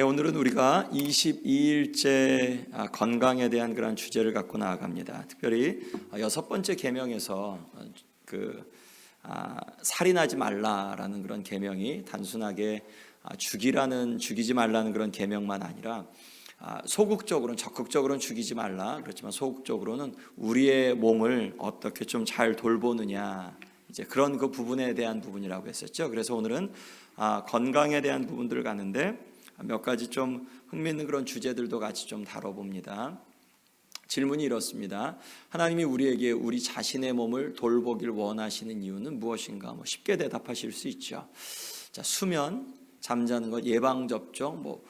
오늘은 우리가 22일째 건강에 대한 그런 주제를 갖고 나아갑니다. 특별히 여섯 번째 계명에서 살인하지 말라라는 그런 계명이 단순하게 죽이지 말라는 그런 계명만 아니라 소극적으로는, 적극적으로는 죽이지 말라, 그렇지만 소극적으로는 우리의 몸을 어떻게 좀 잘 돌보느냐, 이제 그런 그 부분에 대한 부분이라고 했었죠. 그래서 오늘은 건강에 대한 부분들을 가는데 몇 가지 좀 흥미있는 그런 주제들도 같이 좀 다뤄봅니다. 질문이 이렇습니다. 하나님이 우리에게 우리 자신의 몸을 돌보길 원하시는 이유는 무엇인가? 쉽게 대답하실 수 있죠. 자, 수면, 잠자는 것, 예방접종,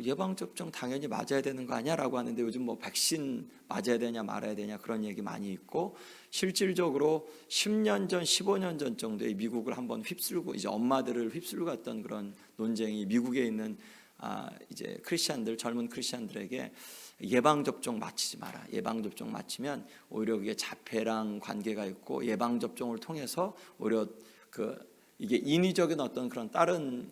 예방접종 당연히 맞아야 되는 거 아니야? 라고 하는데 요즘 백신 맞아야 되냐 말아야 되냐 그런 얘기 많이 있고, 실질적으로 10년 전, 15년 전 정도에 미국을 한번 휩쓸고, 이제 엄마들을 휩쓸고 갔던 그런 논쟁이 미국에 있는 이제 크리스찬들, 젊은 크리스찬들에게 예방접종 맞히지 마라. 예방접종 맞히면 오히려 그게 자폐랑 관계가 있고, 예방접종을 통해서 오히려 이게 인위적인 어떤 그런 다른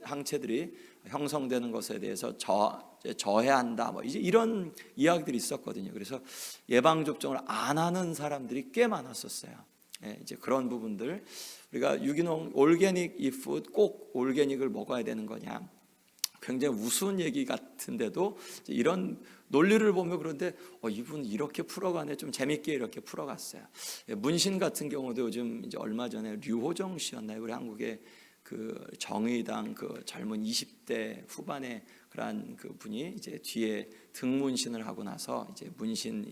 항체들이 형성되는 것에 대해서 저해야 한다. 이제 이런 이야기들이 있었거든요. 그래서 예방접종을 안 하는 사람들이 꽤 많았었어요. 이제 그런 부분들, 우리가 유기농 올게닉 푸드, 꼭 올게닉을 먹어야 되는 거냐? 굉장히 우스운 얘기 같은데도 이런 논리를 보면, 그런데 이분 이렇게 풀어가네, 좀 재밌게 이렇게 풀어갔어요. 문신 같은 경우도 요즘 이제 얼마 전에 류호정 씨였나요? 우리 한국의 정의당 젊은 20대 후반의 그런 분이 이제 뒤에 등 문신을 하고 나서 이제 문신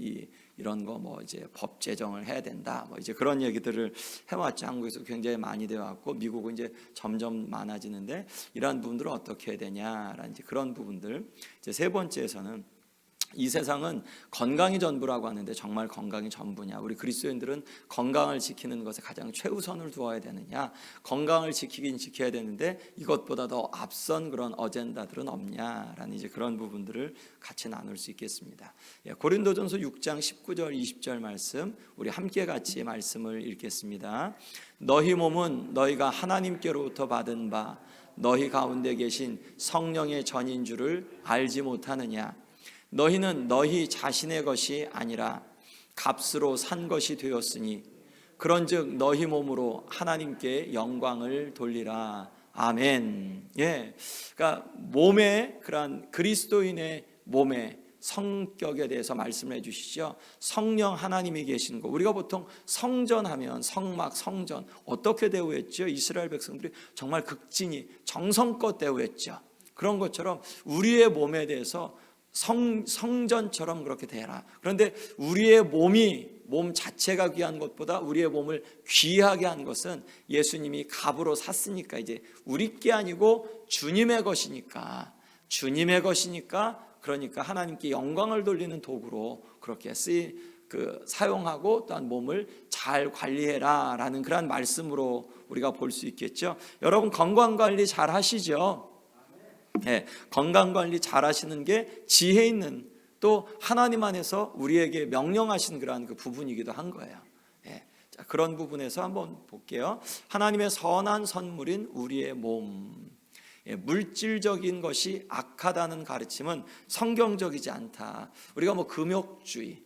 이런 거 이제 법 제정을 해야 된다, 이제 그런 얘기들을 해왔죠. 한국에서 굉장히 많이 되어 왔고, 미국은 이제 점점 많아지는데, 이러한 부분들을 어떻게 해야 되냐라는 이제 그런 부분들. 이제 세 번째에서는 이 세상은 건강이 전부라고 하는데 정말 건강이 전부냐? 우리 그리스도인들은 건강을 지키는 것에 가장 최우선을 두어야 되느냐? 건강을 지키긴 지켜야 되는데 이것보다 더 앞선 그런 어젠다들은 없냐라는 이제 그런 부분들을 같이 나눌 수 있겠습니다. 고린도전서 6장 19절 20절 말씀, 우리 함께 같이 말씀을 읽겠습니다. 너희 몸은 너희가 하나님께로부터 받은 바 너희 가운데 계신 성령의 전인 줄을 알지 못하느냐? 너희는 너희 자신의 것이 아니라 값으로 산 것이 되었으니 그런즉 너희 몸으로 하나님께 영광을 돌리라. 아멘. 그러니까 몸의, 그런 그리스도인의 몸의 성격에 대해서 말씀을 해주시죠. 성령 하나님이 계신 거, 우리가 보통 성전하면 성막, 성전 어떻게 대우했죠? 이스라엘 백성들이 정말 극진히 정성껏 대우했죠. 그런 것처럼 우리의 몸에 대해서 성전처럼 그렇게 대해라. 그런데 우리의 몸 자체가 귀한 것보다 우리의 몸을 귀하게 한 것은 예수님이 값으로 샀으니까, 이제 우리 게 아니고 주님의 것이니까, 그러니까 하나님께 영광을 돌리는 도구로 그렇게 사용하고, 또한 몸을 잘 관리해라 라는 그런 말씀으로 우리가 볼 수 있겠죠. 여러분 건강관리 잘 하시죠? 건강관리 잘 하시는 게 지혜 있는, 또 하나님 안에서 우리에게 명령하신 그러한 부분이기도 한 거예요. 자, 그런 부분에서 한번 볼게요. 하나님의 선한 선물인 우리의 몸, 물질적인 것이 악하다는 가르침은 성경적이지 않다. 우리가 금욕주의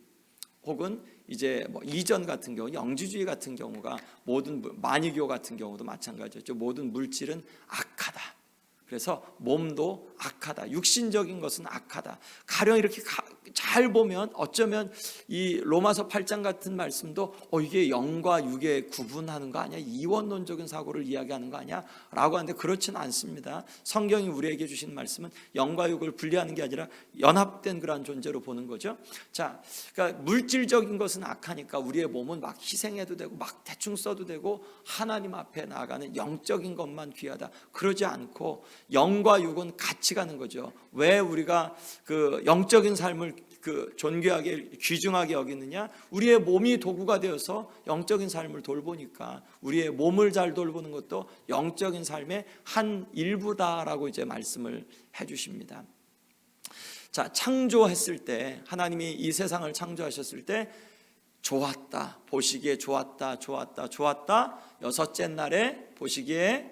혹은 이제 이전 같은 경우, 영지주의 같은 경우가, 만이교 같은 경우도 마찬가지였죠. 모든 물질은 악하다. 그래서 몸도 악하다, 육신적인 것은 악하다. 가령 이렇게 잘 보면 어쩌면 이 로마서 8장 같은 말씀도 이게 영과 육의 구분하는 거 아니야? 이원론적인 사고를 이야기하는 거 아니야? 라고 하는데 그렇지는 않습니다. 성경이 우리에게 주신 말씀은 영과 육을 분리하는 게 아니라 연합된 그러한 존재로 보는 거죠. 자, 그러니까 물질적인 것은 악하니까 우리의 몸은 막 희생해도 되고 막 대충 써도 되고 하나님 앞에 나아가는 영적인 것만 귀하다. 그러지 않고 영과 육은 같이 가는 거죠. 왜 우리가 영적인 삶을 존귀하게, 귀중하게 여기느냐? 우리의 몸이 도구가 되어서 영적인 삶을 돌보니까 우리의 몸을 잘 돌보는 것도 영적인 삶의 한 일부다라고 이제 말씀을 해주십니다. 자, 창조했을 때, 하나님이 이 세상을 창조하셨을 때 좋았다, 보시기에 좋았다. 여섯째 날에 보시기에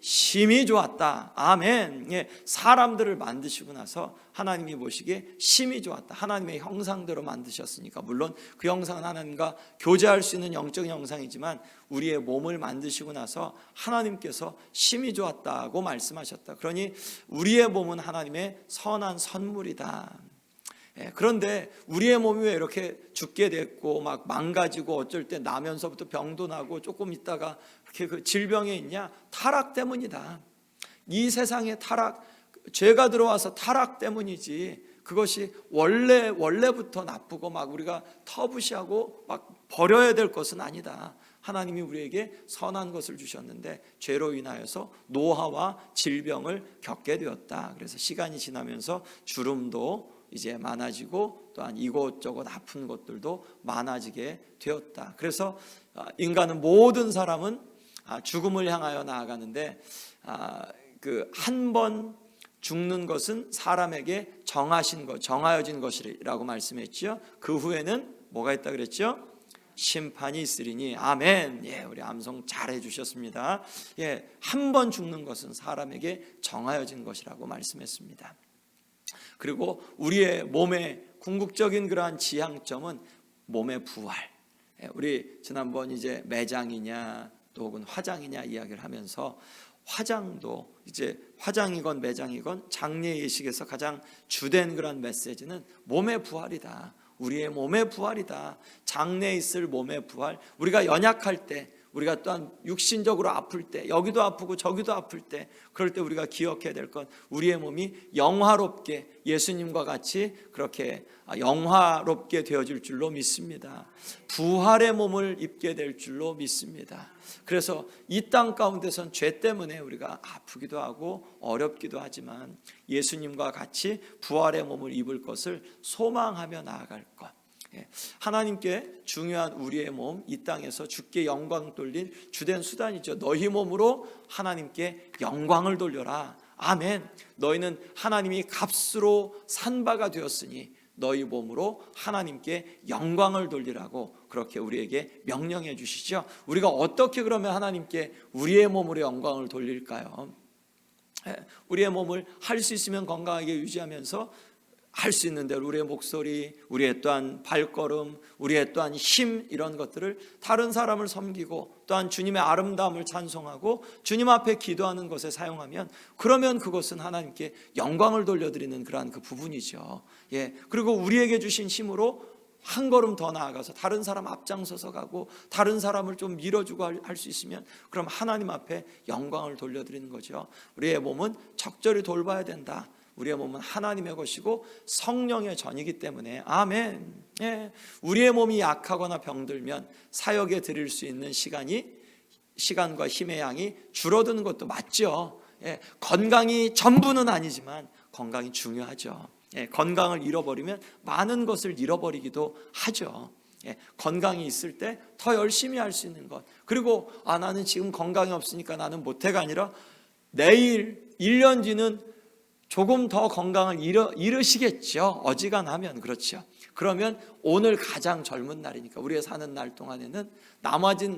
심히 좋았다. 아멘. 예, 사람들을 만드시고 나서 하나님이 보시기에 심히 좋았다. 하나님의 형상대로 만드셨으니까, 물론 그 형상은 하나님과 교제할 수 있는 영적인 형상이지만 우리의 몸을 만드시고 나서 하나님께서 심히 좋았다고 말씀하셨다. 그러니 우리의 몸은 하나님의 선한 선물이다. 그런데 우리의 몸이 왜 이렇게 죽게 됐고 막 망가지고 어쩔 때 나면서부터 병도 나고 조금 있다가 이렇게 그 질병에 있냐? 타락 때문이다. 이 세상의 타락, 죄가 들어와서 타락 때문이지, 그것이 원래부터 나쁘고 막 우리가 터부시하고 막 버려야 될 것은 아니다. 하나님이 우리에게 선한 것을 주셨는데 죄로 인하여서 노화와 질병을 겪게 되었다. 그래서 시간이 지나면서 주름도 이제 많아지고 또한 이곳저곳 아픈 것들도 많아지게 되었다. 그래서 인간은, 모든 사람은 죽음을 향하여 나아가는데 그 한 번 죽는 것은 사람에게 정하여진 것이라고 말씀했죠. 그 후에는 뭐가 있다 그랬죠? 심판이 있으리니. 아멘. 예, 우리 암송 잘 해주셨습니다. 예, 한 번 죽는 것은 사람에게 정하여진 것이라고 말씀했습니다. 그리고 우리의 몸의 궁극적인 그러한 지향점은 몸의 부활. 우리 지난번 이제 매장이냐 또 혹은 화장이냐 이야기를 하면서, 화장도 이제 화장이건 매장이건 장례 예식에서 가장 주된 그런 메시지는 몸의 부활이다. 우리의 몸의 부활이다. 장래에 있을 몸의 부활. 우리가 연약할 때, 우리가 또한 육신적으로 아플 때, 여기도 아프고 저기도 아플 때, 그럴 때 우리가 기억해야 될 건, 우리의 몸이 영화롭게 예수님과 같이 그렇게 영화롭게 되어질 줄로 믿습니다. 부활의 몸을 입게 될 줄로 믿습니다. 그래서 이 땅 가운데선 죄 때문에 우리가 아프기도 하고 어렵기도 하지만 예수님과 같이 부활의 몸을 입을 것을 소망하며 나아갈 것. 하나님께 중요한 우리의 몸, 이 땅에서 주께 영광 돌릴 주된 수단이죠. 너희 몸으로 하나님께 영광을 돌려라. 아멘. 너희는 하나님이 값으로 산 바가 되었으니 너희 몸으로 하나님께 영광을 돌리라고 그렇게 우리에게 명령해 주시죠. 우리가 어떻게 그러면 하나님께 우리의 몸으로 영광을 돌릴까요? 우리의 몸을 할 수 있으면 건강하게 유지하면서 할 수 있는 대로 우리의 목소리, 우리의 또한 발걸음, 우리의 또한 힘, 이런 것들을 다른 사람을 섬기고 또한 주님의 아름다움을 찬송하고 주님 앞에 기도하는 것에 사용하면, 그러면 그것은 하나님께 영광을 돌려드리는 그러한 그 부분이죠. 예, 그리고 우리에게 주신 힘으로 한 걸음 더 나아가서 다른 사람 앞장서서 가고 다른 사람을 좀 밀어주고 할 수 있으면, 그럼 하나님 앞에 영광을 돌려드리는 거죠. 우리의 몸은 적절히 돌봐야 된다. 우리의 몸은 하나님의 것이고 성령의 전이기 때문에. 아멘. 예. 우리의 몸이 약하거나 병들면 사역에 드릴 수 있는 시간과 힘의 양이 줄어드는 것도 맞죠. 예. 건강이 전부는 아니지만 건강이 중요하죠. 예. 건강을 잃어버리면 많은 것을 잃어버리기도 하죠. 예. 건강이 있을 때 더 열심히 할 수 있는 것, 그리고 나는 지금 건강이 없으니까 나는 못해가 아니라 내일 1년 뒤는 조금 더 건강을 잃으시겠죠. 어지간하면. 그렇죠. 그러면 오늘 가장 젊은 날이니까, 우리가 사는 날 동안에는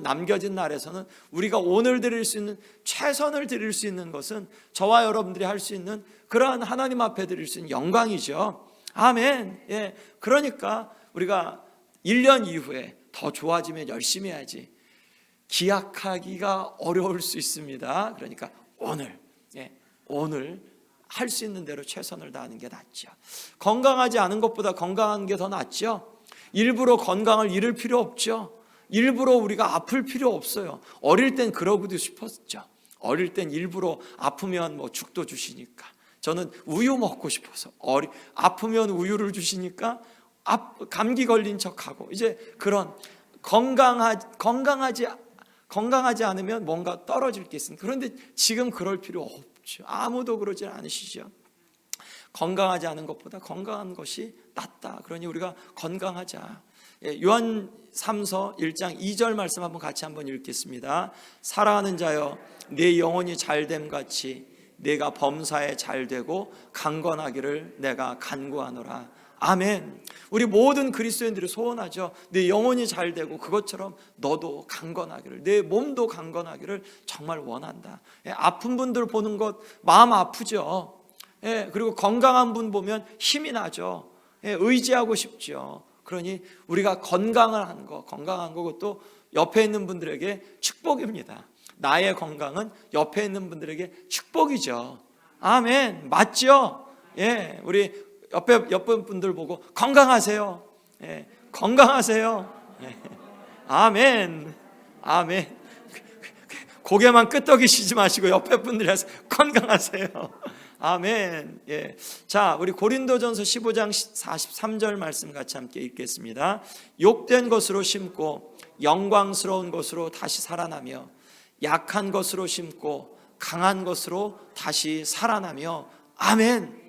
남겨진 날에서는 우리가 오늘 드릴 수 있는 최선을 드릴 수 있는 것은 저와 여러분들이 할 수 있는 그러한 하나님 앞에 드릴 수 있는 영광이죠. 아멘. 예. 그러니까 우리가 1년 이후에 더 좋아지면 열심히 해야지. 기약하기가 어려울 수 있습니다. 그러니까 오늘 할 수 있는 대로 최선을 다하는 게 낫죠. 건강하지 않은 것보다 건강한 게 더 낫죠. 일부러 건강을 잃을 필요 없죠. 일부러 우리가 아플 필요 없어요. 어릴 땐 그러고도 싶었죠. 어릴 땐 일부러 아프면 뭐 죽도 주시니까, 저는 우유 먹고 싶어서 아프면 우유를 주시니까 감기 걸린 척하고, 이제 그런 건강하지 않으면 뭔가 떨어질 게 있으니까. 그런데 지금 그럴 필요 없죠. 아무도 그러지 않으시죠. 건강하지 않은 것보다 건강한 것이 낫다. 그러니 우리가 건강하자. 요한 3서 1장 2절 말씀 같이 한번 읽겠습니다. 사랑하는 자여, 내 영혼이 잘됨 같이 내가 범사에 잘되고 강건하기를 내가 간구하노라. 아멘. 우리 모든 그리스도인들이 소원하죠. 내 영혼이 잘 되고 그것처럼 너도 강건하기를, 내 몸도 강건하기를 정말 원한다. 아픈 분들 보는 것 마음 아프죠. 그리고 건강한 분 보면 힘이 나죠. 의지하고 싶죠. 그러니 우리가 건강한 거, 그것도 옆에 있는 분들에게 축복입니다. 나의 건강은 옆에 있는 분들에게 축복이죠. 아멘. 맞죠? 우리 옆에 분들 보고 건강하세요. 건강하세요. 아멘. 아멘. 고개만 끄덕이시지 마시고 옆에 분들에서 건강하세요. 아멘. 자, 우리 고린도전서 15장 43절 말씀 같이 함께 읽겠습니다. 욕된 것으로 심고 영광스러운 것으로 다시 살아나며, 약한 것으로 심고 강한 것으로 다시 살아나며. 아멘.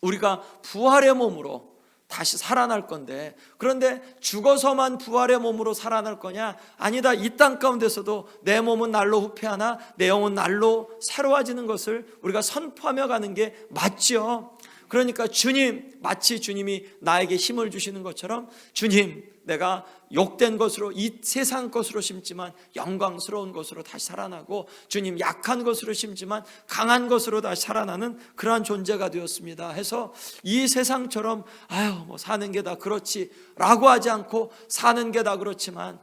우리가 부활의 몸으로 다시 살아날 건데, 그런데 죽어서만 부활의 몸으로 살아날 거냐? 아니다. 이 땅 가운데서도 내 몸은 날로 후패하나 내 영은 날로 새로워지는 것을 우리가 선포하며 가는 게 맞죠. 그러니까 주님, 마치 주님이 나에게 힘을 주시는 것처럼, 주님, 내가 욕된 것으로, 이 세상 것으로 심지만 영광스러운 것으로 다시 살아나고, 주님, 약한 것으로 심지만 강한 것으로 다시 살아나는 그러한 존재가 되었습니다 해서, 이 세상처럼 뭐 사는 게 다 그렇지 라고 하지 않고, 사는 게 다 그렇지만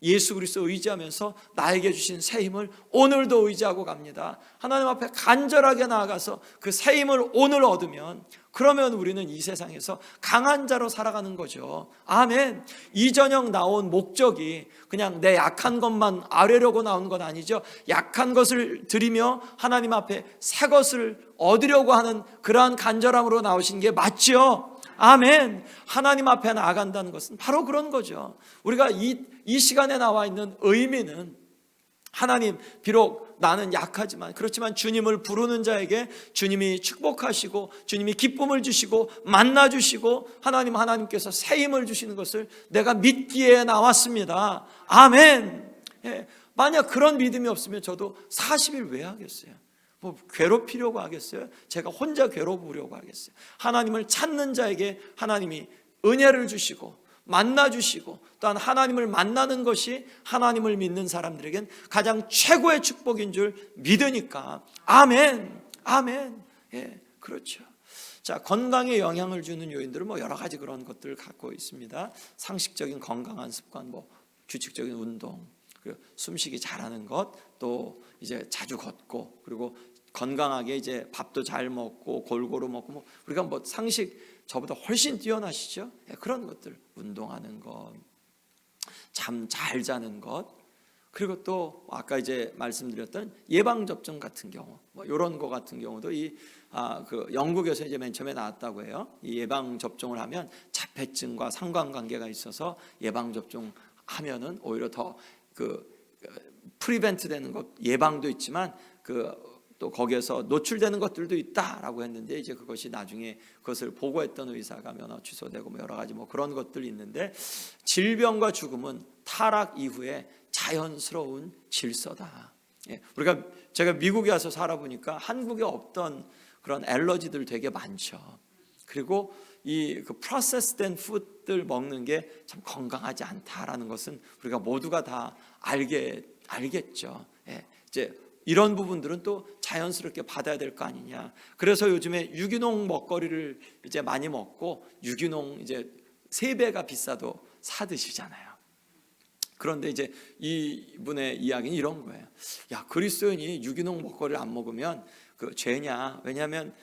예수 그리스도 의지하면서 나에게 주신 새 힘을 오늘도 의지하고 갑니다. 하나님 앞에 간절하게 나아가서 그 새 힘을 오늘 얻으면, 그러면 우리는 이 세상에서 강한 자로 살아가는 거죠. 아멘. 이전형 나온 목적이 그냥 내 약한 것만 아뢰려고 나온 건 아니죠. 약한 것을 드리며 하나님 앞에 새 것을 얻으려고 하는 그러한 간절함으로 나오신 게 맞죠. 아멘. 하나님 앞에 나아간다는 것은 바로 그런 거죠. 우리가 이 시간에 나와 있는 의미는, 하나님, 비록 나는 약하지만, 그렇지만 주님을 부르는 자에게 주님이 축복하시고 주님이 기쁨을 주시고 만나주시고 하나님께서 새 힘을 주시는 것을 내가 믿기에 나왔습니다. 아멘. 만약 그런 믿음이 없으면 저도 40일 왜 하겠어요? 뭐 괴롭히려고 하겠어요? 제가 혼자 괴로우려고 하겠어요? 하나님을 찾는 자에게 하나님이 은혜를 주시고 만나주시고, 또한 하나님을 만나는 것이 하나님을 믿는 사람들에겐 가장 최고의 축복인 줄 믿으니까. 아멘. 아멘. 그렇죠. 자, 건강에 영향을 주는 요인들은 여러 가지 그런 것들을 갖고 있습니다. 상식적인 건강한 습관, 규칙적인 운동, 그리고 숨쉬기 잘하는 것, 또 이제 자주 걷고, 그리고 건강하게 이제 밥도 잘 먹고 골고루 먹고, 우리가 상식 저보다 훨씬 뛰어나시죠? 그런 것들, 운동하는 것, 잠 잘 자는 것, 그리고 또 아까 이제 말씀드렸던 예방 접종 같은 경우, 이런 거 같은 경우도 그 영국에서 이제 맨 처음에 나왔다고 해요. 이 예방 접종을 하면 자폐증과 상관관계가 있어서 예방 접종 하면은 오히려 더 프리벤트 되는 것, 예방도 있지만 또 거기에서 노출되는 것들도 있다라고 했는데, 이제 그것이 나중에 그것을 보고했던 의사가 면허 취소되고 여러 가지 그런 것들이 있는데, 질병과 죽음은 타락 이후에 자연스러운 질서다. 제가 미국에 와서 살아보니까 한국에 없던 그런 알러지들 되게 많죠. 그리고 그 프로세스된 푸드들 먹는 게 참 건강하지 않다라는 것은 우리가 모두가 다 알겠죠. 이제 이런 부분들은 또 자연스럽게 받아야 될 거 아니냐. 그래서 요즘에 유기농 먹거리를 이제 많이 먹고, 유기농 이제 3배가 비싸도 사 드시잖아요. 그런데 이제 이분의 이야기는 이런 거예요. 야, 그리스도인이 유기농 먹거리를 안 먹으면 죄냐? 왜냐하면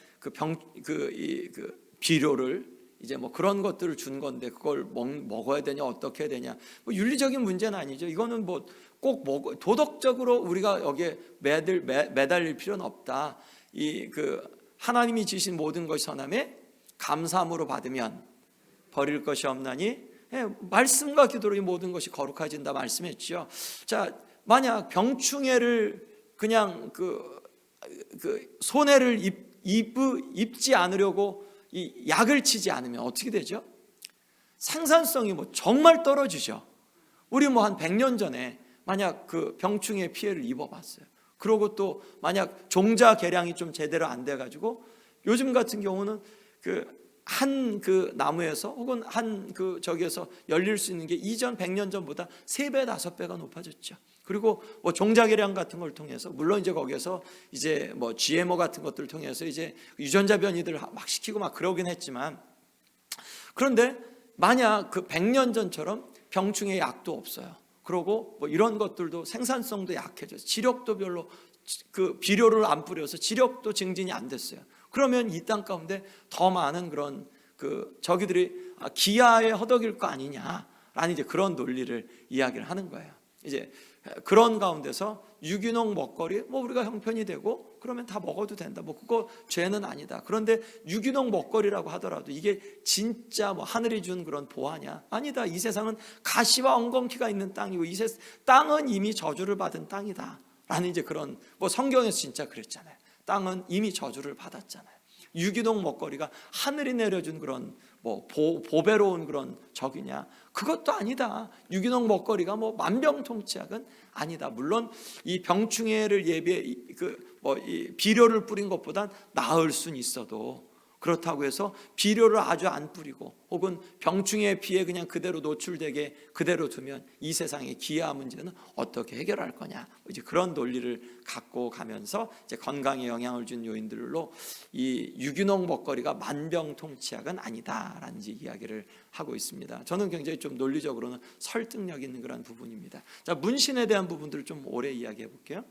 비료를 이제 그런 것들을 준 건데 그걸 먹어야 되냐, 어떻게 해야 되냐. 윤리적인 문제는 아니죠. 이거는 꼭 도덕적으로 우리가 여기에 매달릴 필요는 없다. 하나님이 지신 모든 것이 선함에 감사함으로 받으면 버릴 것이 없나니, 말씀과 기도로 이 모든 것이 거룩해진다 말씀했죠. 자, 만약 병충해를 그냥 손해를 입지 않으려고 이 약을 치지 않으면 어떻게 되죠? 생산성이 정말 떨어지죠. 우리 한 100년 전에 만약 병충해 피해를 입어봤어요. 그리고 또 만약 종자 개량이 좀 제대로 안 돼가지고 요즘 같은 경우는 한 그 나무에서 혹은 한 그 저기에서 열릴 수 있는 게 이전 100년 전보다 3배, 5배가 높아졌죠. 그리고 뭐 종자개량 같은 걸 통해서, 물론 이제 거기에서 이제 뭐 GMO 같은 것들을 통해서 이제 유전자 변이들 막 시키고 막 그러긴 했지만, 그런데 만약 그 100년 전처럼 병충해 약도 없어요. 그리고 뭐 이런 것들도 생산성도 약해져서 지력도 별로, 그 비료를 안 뿌려서 지력도 증진이 안 됐어요. 그러면 이 땅 가운데 더 많은 그런 그 저기들이 기아에 허덕일 거 아니냐라는 이제 그런 논리를 이야기를 하는 거예요. 이제 그런 가운데서 유기농 먹거리 뭐 우리가 형편이 되고 그러면 다 먹어도 된다, 뭐 그거 죄는 아니다. 그런데 유기농 먹거리라고 하더라도 이게 진짜 뭐 하늘이 준 그런 보화냐? 아니다. 이 세상은 가시와 엉겅퀴가 있는 땅이고 이 땅은 이미 저주를 받은 땅이다 라는 이제 그런, 뭐 성경에서 진짜 그랬잖아요. 땅은 이미 저주를 받았잖아요. 유기농 먹거리가 하늘이 내려준 그런 뭐 보배로운 그런 적이냐? 그것도 아니다. 유기농 먹거리가 뭐 만병통치약은 아니다. 물론 이 병충해를 예비해 이 비료를 뿌린 것보단 나을 수는 있어도, 그렇다고 해서 비료를 아주 안 뿌리고 혹은 병충해 피해 그냥 그대로 노출되게 그대로 두면 이 세상의 기아 문제는 어떻게 해결할 거냐, 이제 그런 논리를 갖고 가면서 이제 건강에 영향을 준 요인들로 이 유기농 먹거리가 만병통치약은 아니다라는 이야기를 하고 있습니다. 저는 굉장히 좀 논리적으로는 설득력 있는 그런 부분입니다. 자, 문신에 대한 부분들을 좀 오래 이야기해 볼게요.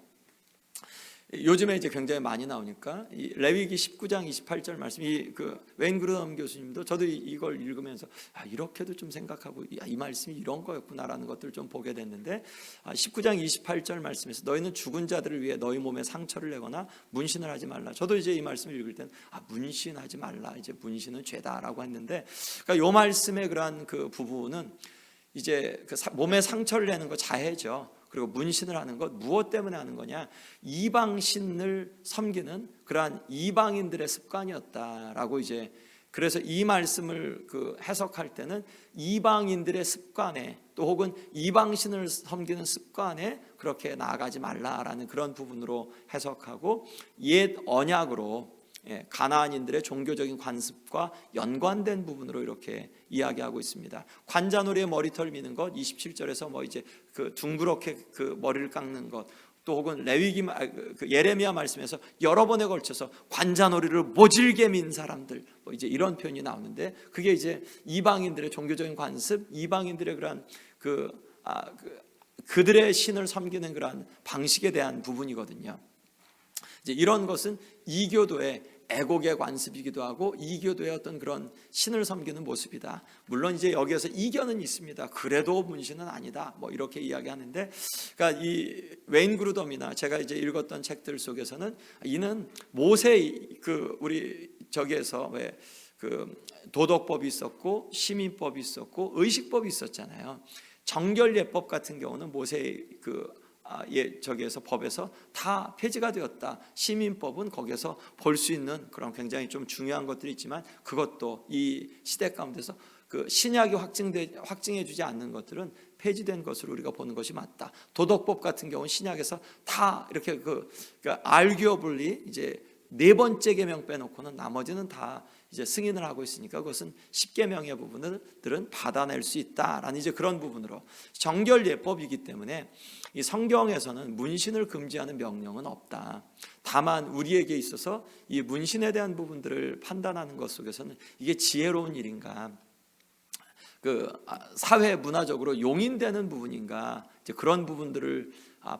요즘에 이제 굉장히 많이 나오니까 이 레위기 19장 28절 말씀, 그 웨인 그루덤 교수님도 저도 이걸 읽으면서 이렇게도 좀 생각하고 이 말씀이 이런 거였구나라는 것들을 좀 보게 됐는데, 19장 28절 말씀에서 너희는 죽은 자들을 위해 너희 몸에 상처를 내거나 문신을 하지 말라. 저도 이제 이 말씀을 읽을 때는 문신하지 말라, 이제 문신은 죄다라고 했는데, 그러니까 이 말씀의 그러한 그 부분은 이제 그 몸에 상처를 내는 거 자해죠. 그리고 문신을 하는 것 무엇 때문에 하는 거냐? 이방신을 섬기는 그러한 이방인들의 습관이었다라고 이제, 그래서 이 말씀을 그 해석할 때는 이방인들의 습관에 또 혹은 이방신을 섬기는 습관에 그렇게 나아가지 말라라는 그런 부분으로 해석하고, 옛 언약으로 가나안인들의 종교적인 관습과 연관된 부분으로 이렇게 이야기하고 있습니다. 관자놀이에 머리털 미는 것 27절에서 뭐 이제 그 둥그렇게 그 머리를 깎는 것, 또 혹은 레위기 그 예레미야 말씀에서 여러 번에 걸쳐서 관자놀이를 모질게 민 사람들, 뭐 이제 이런 표현이 나오는데, 그게 이제 이방인들의 종교적인 관습, 이방인들의 그러한 그들의 신을 섬기는 그러한 방식에 대한 부분이거든요. 이제 이런 것은 이교도의 애곡의 관습이기도 하고 이교도의 어떤 그런 신을 섬기는 모습이다. 물론 이제 여기에서 이견은 있습니다. 그래도 문신은 아니다, 뭐 이렇게 이야기하는데, 그러니까 이 웨인 그루덤이나 제가 이제 읽었던 책들 속에서는 이는 모세 그 우리 저기에서 왜 그 도덕법이 있었고 시민법이 있었고 의식법이 있었잖아요. 정결예법 같은 경우는 모세 저기에서 법에서 다 폐지가 되었다. 시민법은 거기에서 볼 수 있는 그런 굉장히 좀 중요한 것들이 있지만, 그것도 이 시대 가운데서 그 신약이 확증해주지 않는 것들은 폐지된 것으로 우리가 보는 것이 맞다. 도덕법 같은 경우는 신약에서 다 이렇게 arguably 이제 4번째 계명 빼놓고는 나머지는 다 이제 승인을 하고 있으니까 그것은 10계명의 부분들은 받아낼 수 있다라는 이제 그런 부분으로, 정결예법이기 때문에 이 성경에서는 문신을 금지하는 명령은 없다. 다만 우리에게 있어서 이 문신에 대한 부분들을 판단하는 것 속에서는 이게 지혜로운 일인가, 그 사회 문화적으로 용인되는 부분인가, 이제 그런 부분들을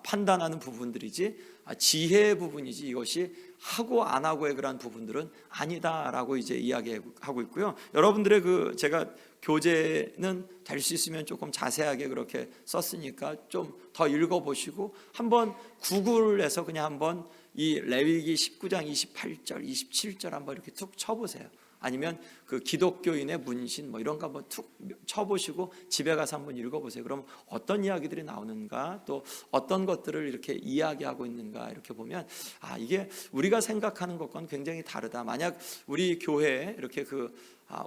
판단하는 부분들이지 지혜의 부분이지 이것이 하고 안 하고의 그런 부분들은 아니다라고 이제 이야기하고 있고요. 여러분들의 제가 교재는 될 수 있으면 조금 자세하게 그렇게 썼으니까 좀 더 읽어보시고 한번 구글에서 그냥 한번 이 레위기 19장 28절 27절 한번 이렇게 툭 쳐보세요. 아니면 그 기독교인의 문신 뭐 이런 거 한번 툭 쳐보시고 집에 가서 한번 읽어보세요. 그럼 어떤 이야기들이 나오는가, 또 어떤 것들을 이렇게 이야기하고 있는가, 이렇게 보면 이게 우리가 생각하는 것과는 굉장히 다르다. 만약 우리 교회에 이렇게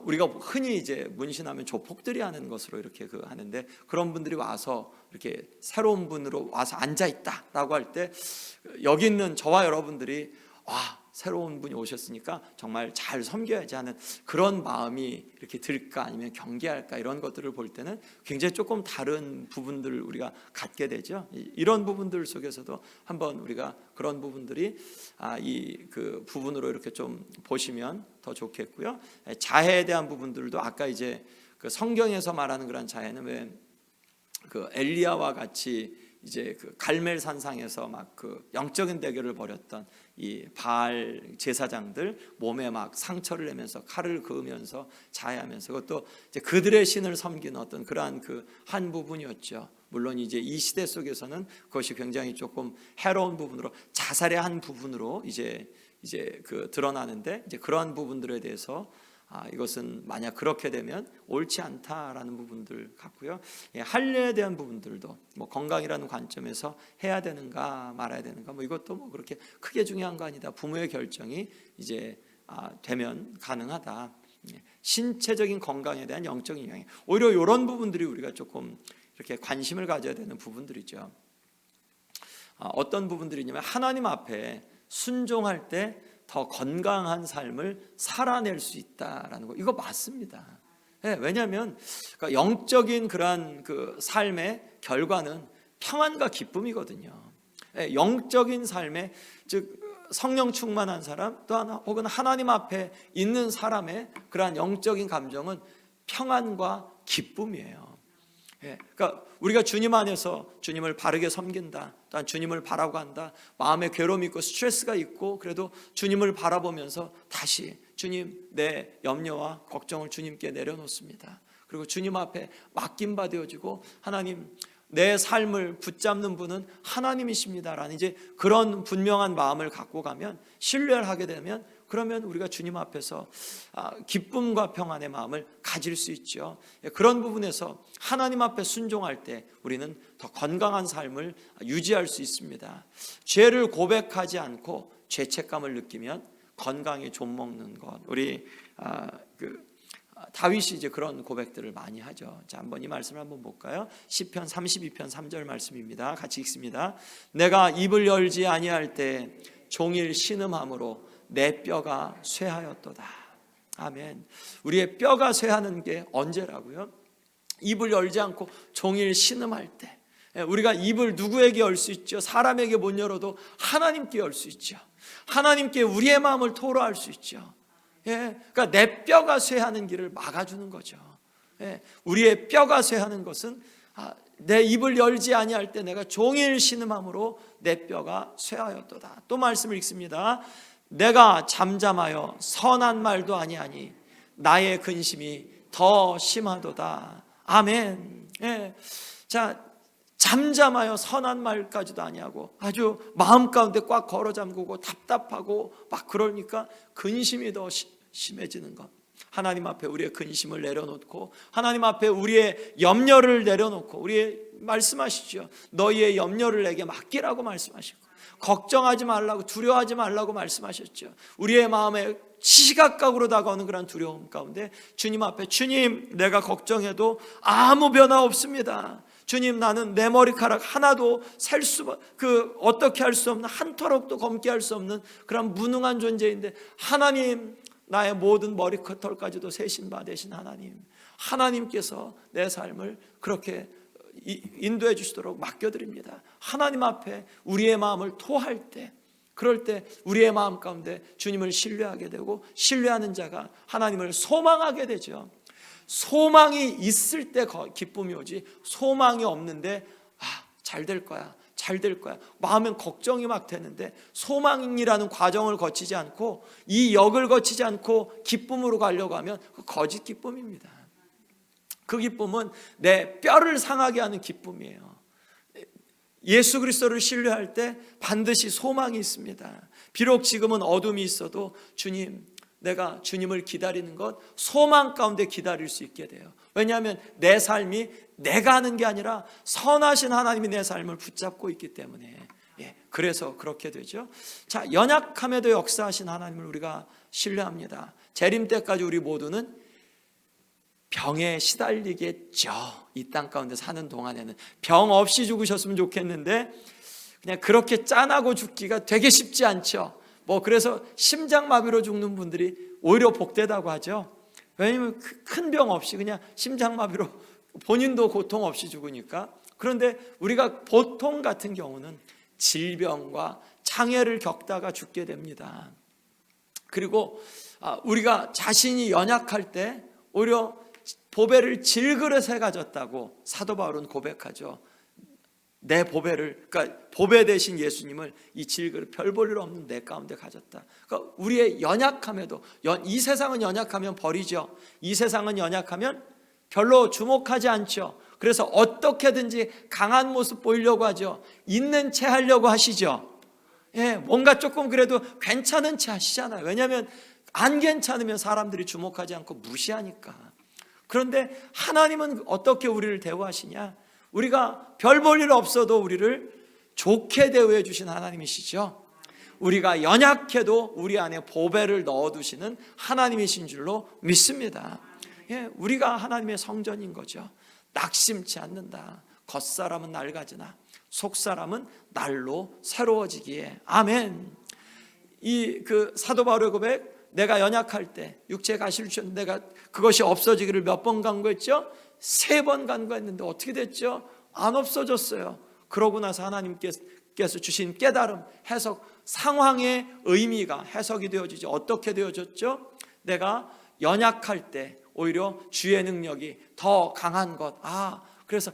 우리가 흔히 이제 문신하면 조폭들이 하는 것으로 이렇게 하는데, 그런 분들이 와서 이렇게 새로운 분으로 와서 앉아 있다라고 할 때 여기 있는 저와 여러분들이 새로운 분이 오셨으니까 정말 잘 섬겨야지 하는 그런 마음이 이렇게 들까, 아니면 경계할까, 이런 것들을 볼 때는 굉장히 조금 다른 부분들을 우리가 갖게 되죠. 이런 부분들 속에서도 한번 우리가 그런 부분들이 이 그 부분으로 이렇게 좀 보시면 더 좋겠고요. 자해에 대한 부분들도 아까 이제 그 성경에서 말하는 그런 자해는 왜 그 엘리야와 같이 이제 그 갈멜산상에서 막 그 영적인 대결을 벌였던 이 바알 제사장들 몸에 막 상처를 내면서 칼을 그으면서 자해하면서, 그것도 이제 그들의 신을 섬기는 어떤 그러한 그 한 부분이었죠. 물론 이제 이 시대 속에서는 그것이 굉장히 조금 해로운 부분으로, 자살의 한 부분으로 이제 그 드러나는데, 이제 그러한 부분들에 대해서 이것은 만약 그렇게 되면 옳지 않다라는 부분들 같고요. 할례에 대한 부분들도 뭐 건강이라는 관점에서 해야 되는가 말아야 되는가, 뭐 이것도 뭐 그렇게 크게 중요한 거 아니다. 부모의 결정이 이제 되면 가능하다. 신체적인 건강에 대한 영적인 영향, 오히려 이런 부분들이 우리가 조금 이렇게 관심을 가져야 되는 부분들이죠. 어떤 부분들이냐면 하나님 앞에 순종할 때 더 건강한 삶을 살아낼 수 있다라는 거, 이거 맞습니다. 왜냐하면 영적인 그러한 그 삶의 결과는 평안과 기쁨이거든요. 영적인 삶의, 즉 성령 충만한 사람, 또 하나 혹은 하나님 앞에 있는 사람의 그러한 영적인 감정은 평안과 기쁨이에요. 그러니까 우리가 주님 안에서 주님을 바르게 섬긴다, 또한 주님을 바라고한다, 마음에 괴로움이 있고 스트레스가 있고 그래도 주님을 바라보면서 다시 주님, 내 염려와 걱정을 주님께 내려놓습니다. 그리고 주님 앞에 맡김바 되어지고, 하나님, 내 삶을 붙잡는 분은 하나님이십니다라는 이제 그런 분명한 마음을 갖고 가면, 신뢰를 하게 되면, 그러면 우리가 주님 앞에서 기쁨과 평안의 마음을 가질 수 있죠. 그런 부분에서 하나님 앞에 순종할 때 우리는 더 건강한 삶을 유지할 수 있습니다. 죄를 고백하지 않고 죄책감을 느끼면 건강에 좀먹는 것, 우리 다윗이 이제 그런 고백들을 많이 하죠. 자, 한번 이 말씀을 한번 볼까요? 시편 32편 3절 말씀입니다. 같이 읽습니다. 내가 입을 열지 아니할 때 종일 신음함으로 내 뼈가 쇠하였도다. 아멘. 우리의 뼈가 쇠하는 게 언제라고요? 입을 열지 않고 종일 신음할 때. 우리가 입을 누구에게 열 수 있죠? 사람에게 못 열어도 하나님께 열 수 있죠. 하나님께 우리의 마음을 토로할 수 있죠. 그러니까 내 뼈가 쇠하는 길을 막아주는 거죠. 우리의 뼈가 쇠하는 것은 내 입을 열지 아니할 때 내가 종일 신음함으로 내 뼈가 쇠하였도다. 또 말씀을 읽습니다. 내가 잠잠하여 선한 말도 아니하니 나의 근심이 더 심하도다. 아멘. 자, 잠잠하여 선한 말까지도 아니하고 아주 마음 가운데 꽉 걸어 잠그고 답답하고 막 그러니까 근심이 더 심해지는 것. 하나님 앞에 우리의 근심을 내려놓고, 하나님 앞에 우리의 염려를 내려놓고, 우리의 말씀하시죠. 너희의 염려를 내게 맡기라고 말씀하시고, 걱정하지 말라고, 두려워하지 말라고 말씀하셨죠. 우리의 마음에 시시각각으로 다가오는 그런 두려움 가운데 주님 앞에, 주님, 내가 걱정해도 아무 변화 없습니다. 주님, 나는 내 머리카락 하나도 어떻게 할 수 없는, 한 털옥도 검게 할 수 없는 그런 무능한 존재인데, 하나님, 나의 모든 머리털까지도 세신 바 되신 하나님께서 내 삶을 그렇게 인도해 주시도록 맡겨드립니다. 하나님 앞에 우리의 마음을 토할 때, 그럴 때 우리의 마음 가운데 주님을 신뢰하게 되고, 신뢰하는 자가 하나님을 소망하게 되죠. 소망이 있을 때 기쁨이 오지, 소망이 없는데 잘 될 거야, 잘 될 거야, 마음엔 걱정이 막 되는데 소망이라는 과정을 거치지 않고, 이 역을 거치지 않고 기쁨으로 가려고 하면 그 거짓 기쁨입니다. 그 기쁨은 내 뼈를 상하게 하는 기쁨이에요. 예수 그리스도를 신뢰할 때 반드시 소망이 있습니다. 비록 지금은 어둠이 있어도 주님, 내가 주님을 기다리는 것, 소망 가운데 기다릴 수 있게 돼요. 왜냐하면 내 삶이 내가 하는 게 아니라 선하신 하나님이 내 삶을 붙잡고 있기 때문에, 그래서 그렇게 되죠. 자, 연약함에도 역사하신 하나님을 우리가 신뢰합니다. 재림 때까지 우리 모두는 병에 시달리겠죠. 이 땅 가운데 사는 동안에는 병 없이 죽으셨으면 좋겠는데, 그냥 그렇게 짠하고 죽기가 되게 쉽지 않죠. 그래서 심장마비로 죽는 분들이 오히려 복되다고 하죠. 왜냐하면 큰 병 없이 그냥 심장마비로 본인도 고통 없이 죽으니까. 그런데 우리가 보통 같은 경우는 질병과 장애를 겪다가 죽게 됩니다. 그리고 우리가 자신이 연약할 때 오히려 보배를 질그릇에 가졌다고 사도 바울은 고백하죠. 내 보배를, 그러니까 보배 대신 예수님을 이 질그릇, 별 볼 일 없는 내 가운데 가졌다. 그러니까 우리의 연약함에도, 이 세상은 연약하면 버리죠. 이 세상은 연약하면 별로 주목하지 않죠. 그래서 어떻게든지 강한 모습 보이려고 하죠. 있는 채 하려고 하시죠. 뭔가 조금 그래도 괜찮은 채 하시잖아요. 왜냐하면 안 괜찮으면 사람들이 주목하지 않고 무시하니까. 그런데 하나님은 어떻게 우리를 대우하시냐? 우리가 별 볼 일 없어도 우리를 좋게 대우해 주신 하나님이시죠. 우리가 연약해도 우리 안에 보배를 넣어두시는 하나님이신 줄로 믿습니다. 우리가 하나님의 성전인 거죠. 낙심치 않는다. 겉사람은 낡아지나 속사람은 날로 새로워지기에. 아멘. 이 사도 바울의 고백, 내가 연약할 때 육체의 가시를 주셨는데 내가 그것이 없어지기를 몇 번 간구했죠? 3번 간구했는데 어떻게 됐죠? 안 없어졌어요. 그러고 나서 하나님께서 주신 깨달음, 해석, 상황의 의미가 해석이 되어지죠. 어떻게 되어졌죠? 내가 연약할 때 오히려 주의 능력이 더 강한 것. 그래서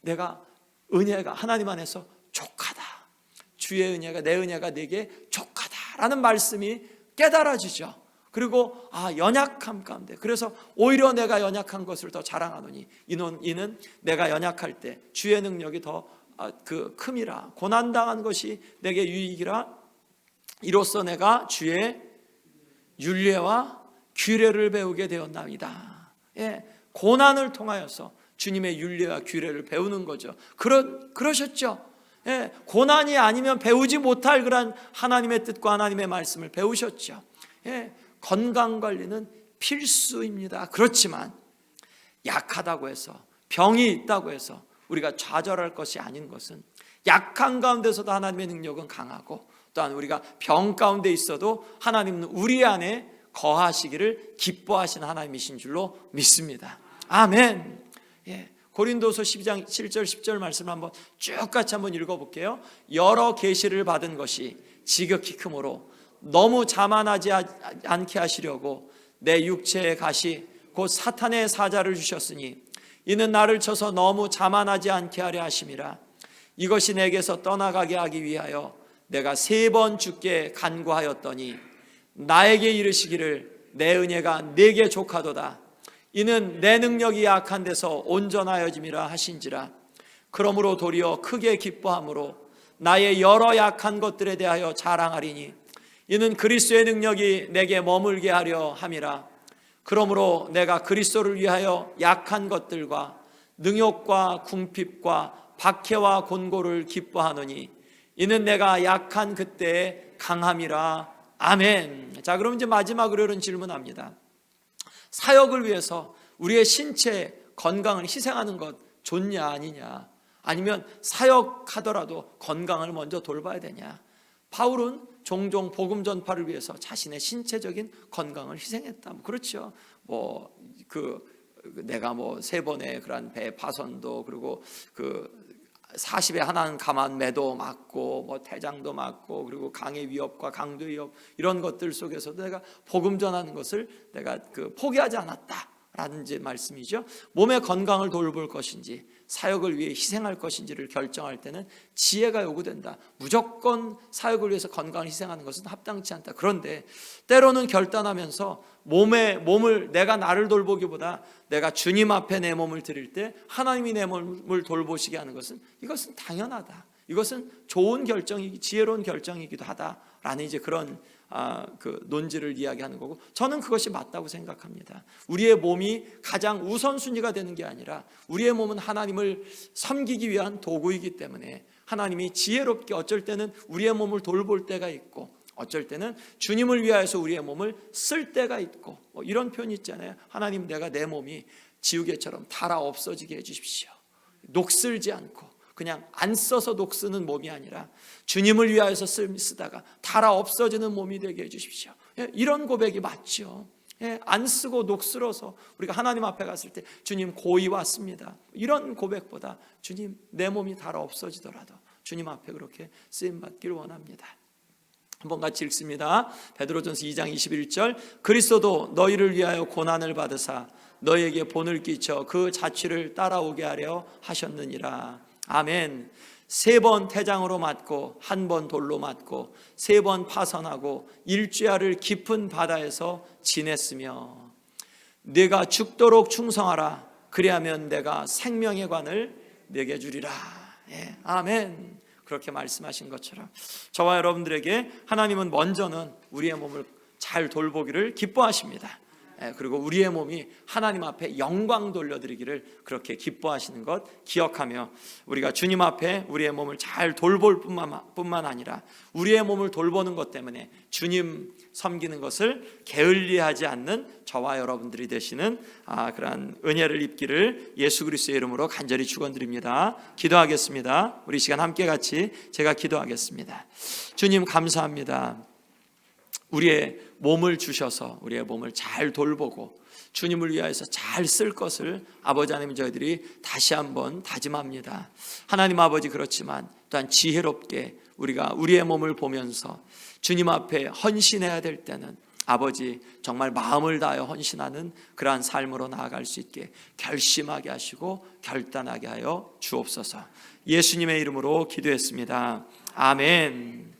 내가 은혜가 하나님 안에서 족하다. 주의 은혜가, 내 은혜가 내게 족하다라는 말씀이 깨달아지죠. 그리고 연약함 가운데, 그래서 오히려 내가 연약한 것을 더 자랑하노니 이는 내가 연약할 때 주의 능력이 더 큼이라. 고난당한 것이 내게 유익이라. 이로써 내가 주의 율례와 규례를 배우게 되었나이다. 고난을 통하여서 주님의 율례와 규례를 배우는 거죠. 그러셨죠. 고난이 아니면 배우지 못할 그런 하나님의 뜻과 하나님의 말씀을 배우셨죠. 건강관리는 필수입니다. 그렇지만 약하다고 해서, 병이 있다고 해서 우리가 좌절할 것이 아닌 것은, 약한 가운데서도 하나님의 능력은 강하고, 또한 우리가 병 가운데 있어도 하나님은 우리 안에 거하시기를 기뻐하시는 하나님이신 줄로 믿습니다. 아멘. 고린도서 12장 7절 10절 말씀 한번 쭉 같이 한번 읽어볼게요. 여러 계시를 받은 것이 지극히 크므로 너무 자만하지 않게 하시려고 내 육체의 가시 곧 사탄의 사자를 주셨으니 이는 나를 쳐서 너무 자만하지 않게 하려 하심이라. 이것이 내게서 떠나가게 하기 위하여 내가 3번 주께 간구하였더니 나에게 이르시기를 내 은혜가 네게 족하도다. 이는 내 능력이 약한 데서 온전하여짐이라 하신지라. 그러므로 도리어 크게 기뻐함으로 나의 여러 약한 것들에 대하여 자랑하리니 이는 그리스도의 능력이 내게 머물게 하려 함이라. 그러므로 내가 그리스도를 위하여 약한 것들과 능욕과 궁핍과 박해와 곤고를 기뻐하노니 이는 내가 약한 그때의 강함이라. 아멘. 자, 그럼 이제 마지막으로 이런 질문합니다. 사역을 위해서 우리의 신체 건강을 희생하는 것 좋냐 아니냐? 아니면 사역하더라도 건강을 먼저 돌봐야 되냐? 바울은 종종 복음 전파를 위해서 자신의 신체적인 건강을 희생했다. 그렇죠. 내가 3번의 그런 배 파손도, 그리고 40에 하나는 감한 매도 맞고, 대장도 맞고, 그리고 강의 위협과 강도 위협, 이런 것들 속에서도 내가 복음 전하는 것을 내가 포기하지 않았다라는 이제 말씀이죠. 몸의 건강을 돌볼 것인지 사역을 위해 희생할 것인지를 결정할 때는 지혜가 요구된다. 무조건 사역을 위해서 건강을 희생하는 것은 합당치 않다. 그런데 때로는 결단하면서 몸을 내가 나를 돌보기보다 내가 주님 앞에 내 몸을 드릴 때 하나님이 내 몸을 돌보시게 하는 것은, 이것은 당연하다. 이것은 좋은 결정이기, 지혜로운 결정이기도 하다라는 이제 그런 논지를 이야기하는 거고, 저는 그것이 맞다고 생각합니다. 우리의 몸이 가장 우선순위가 되는 게 아니라 우리의 몸은 하나님을 섬기기 위한 도구이기 때문에 하나님이 지혜롭게 어쩔 때는 우리의 몸을 돌볼 때가 있고, 어쩔 때는 주님을 위하여서 우리의 몸을 쓸 때가 있고, 이런 표현이 있잖아요. 하나님, 내가 내 몸이 지우개처럼 닳아 없어지게 해주십시오. 녹슬지 않고 그냥 안 써서 녹쓰는 몸이 아니라 주님을 위하여서 쓰다가 닳아 없어지는 몸이 되게 해주십시오. 이런 고백이 맞죠. 안 쓰고 녹슬어서 우리가 하나님 앞에 갔을 때 주님 고이 왔습니다, 이런 고백보다 주님 내 몸이 닳아 없어지더라도 주님 앞에 그렇게 쓰임받기를 원합니다. 한번 같이 읽습니다. 베드로전서 2장 21절, 그리스도도 너희를 위하여 고난을 받으사 너희에게 본을 끼쳐 그 자취를 따라오게 하려 하셨느니라. 아멘. 3번 태장으로 맞고 1번 돌로 맞고 3번 파선하고 일주야를 깊은 바다에서 지냈으며 네가 죽도록 충성하라. 그리하면 내가 생명의 관을 내게 주리라. 아멘. 그렇게 말씀하신 것처럼 저와 여러분들에게 하나님은 먼저는 우리의 몸을 잘 돌보기를 기뻐하십니다. 그리고 우리의 몸이 하나님 앞에 영광 돌려드리기를 그렇게 기뻐하시는 것 기억하며 우리가 주님 앞에 우리의 몸을 잘 돌볼 뿐만 아니라 우리의 몸을 돌보는 것 때문에 주님 섬기는 것을 게을리하지 않는 저와 여러분들이 되시는 그러한 은혜를 입기를 예수 그리스도의 이름으로 간절히 축원드립니다. 기도하겠습니다. 우리 시간 함께 같이 제가 기도하겠습니다. 주님 감사합니다. 우리의 몸을 주셔서 우리의 몸을 잘 돌보고 주님을 위하여서 잘 쓸 것을 아버지 하나님 저희들이 다시 한번 다짐합니다. 하나님 아버지, 그렇지만 또한 지혜롭게 우리가 우리의 몸을 보면서 주님 앞에 헌신해야 될 때는 아버지 정말 마음을 다하여 헌신하는 그러한 삶으로 나아갈 수 있게 결심하게 하시고 결단하게 하여 주옵소서. 예수님의 이름으로 기도했습니다. 아멘.